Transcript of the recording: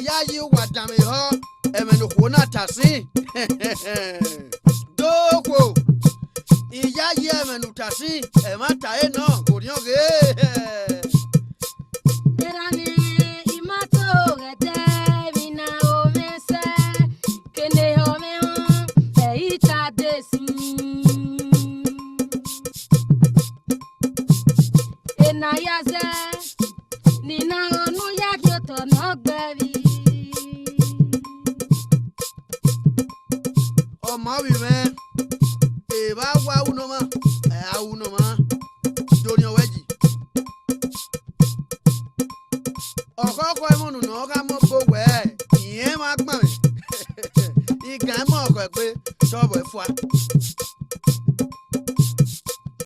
ìyá yìí wà dàmí họ ẹ̀mẹ̀nùkú náà tà sí. Dókò ìyá yìí ẹ̀mẹ̀nù tà sí ẹ̀má tàyé náà kò ní ọ̀gẹ́. Ọmọ wì mẹ́ èèbá wá wúnọ mọ́ ẹ̀ àwùnọ mọ́ dóni ọ̀wẹ́jì. Ọ̀kọ́kọ́ ẹ̀mọ́nù náà ká mọ́ gbogbo ẹ̀ ìyẹn máa gbọ̀n mí. Ìgàn mọ̀ ọ̀kọ̀ ẹ̀ pé ṣọ́ọ̀bù ẹ̀ fún wa.